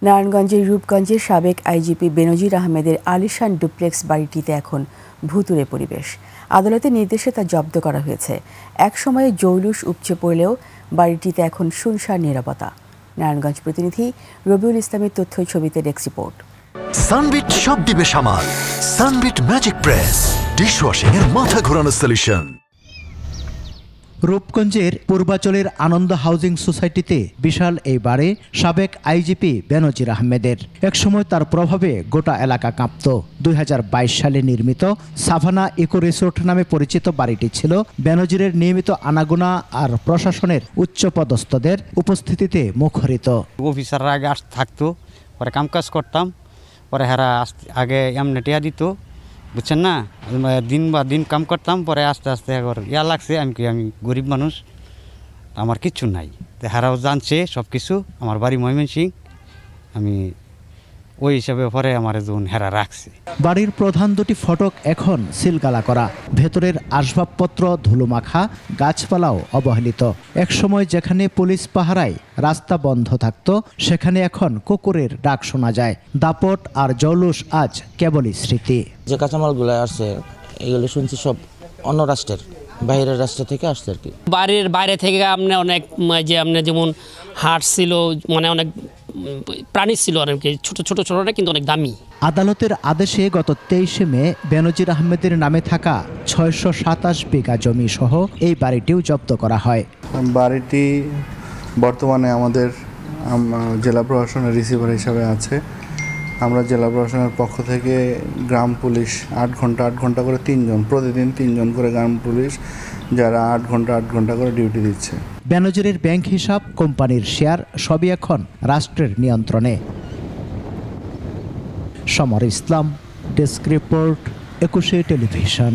নারায়ণগঞ্জের রূপগঞ্জের সাবেক আইজিপি বেনজির আহমেদের আলিশান ডুপ্লেক্স বাড়িটিতে এখন ভুতুড়ে পরিবেশ। আদালতের নির্দেশে তা জব্দ করা হয়েছে। একসময়ে জৌলুস উপচে পড়লেও বাড়িটিতে এখন শুনশান নীরবতা। নারায়ণগঞ্জ প্রতিনিধি রবিউল ইসলামের তথ্য ছবিতে ডেস্ক রিপোর্ট। সানবিট সব দিবে সামাল। সানবিট ম্যাজিক প্রেস ডিশওয়াশিং এর মাথা ঘোরানো সলিউশন। রূপগঞ্জের পূর্বাচলের আনন্দ হাউজিং সোসাইটিতে বিশাল এই বাড়ি সাবেক আইজিপি বেনজির আহমেদের। একসময় তার প্রভাবে গোটা এলাকা কাঁপত। 2022 সালে নির্মিত সাভানা ইকো রিসোর্ট নামে পরিচিত বাড়িটি ছিল বেনজিরের নিয়মিত আনাগোনা আর প্রশাসনের উচ্চপদস্থদের উপস্থিতিতে মুখরিত। অফিসাররা আগে থাকতো, পরে কামকাজ করতাম, পরে হারা আগে এমনি টিয়া দিত, বুঝছেন না, দিন কাম করতাম, পরে আস্তে আস্তে এখন লাগছে আমি গরিব মানুষ, আমার কিচ্ছু নাই। তো হারাও জানছে সব কিছু, আমার বাড়ি ময়মনসিংহ, আমি ওই হিসাবে পরে আমার যখন হেরা রাখছে। বাড়ির প্রধান দুটি ফটক এখন সিলগালা করা, ভেতরের আসবাবপত্র ধুলোমাখা, গাছপালাও অবহেলিত। একসময় যেখানে পুলিশ পাহারায় রাস্তা বন্ধ থাকত, সেখানে এখন কুকুরের ডাক শোনা যায়। দাপট আর জৌলুস আজ কেবলই স্মৃতি। যে কাঁচামালগুলো আসছে এগুলো শুনছি সব অন্য রাষ্ট্রের, বাইরের রাষ্ট্র থেকে আসছে আর কি। বাড়ির বাইরে থেকে আপনি অনেক যে আপনি যেমন হাট ছিল, মানে অনেক প্রাণী ছিল অনেক ছোট ছোট ছোটটা, কিন্তু অনেক দামি। আদালতের আদেশে গত 23 মে বেনজির আহমেদের নামে থাকা 627 বিঘা জমি সহ এই বাড়িটিও জব্দ করা হয়। বাড়িটি বর্তমানে আমাদের জেলা প্রশাসনের রিসিভার হিসাবে আছে। আমরা জেলা প্রশাসনের পক্ষ থেকে গ্রাম পুলিশ 8 ঘন্টা করে প্রতিদিন 3 জন করে গ্রাম পুলিশ, যারা 8 ঘন্টা করে ডিউটি দিচ্ছে। বেনজিরের ব্যাংক হিসাব, কোম্পানির শেয়ার সবই এখন রাষ্ট্রের নিয়ন্ত্রণে। সমর ইসলাম, ডেস্ক রিপোর্ট, 21 টেলিভিশন।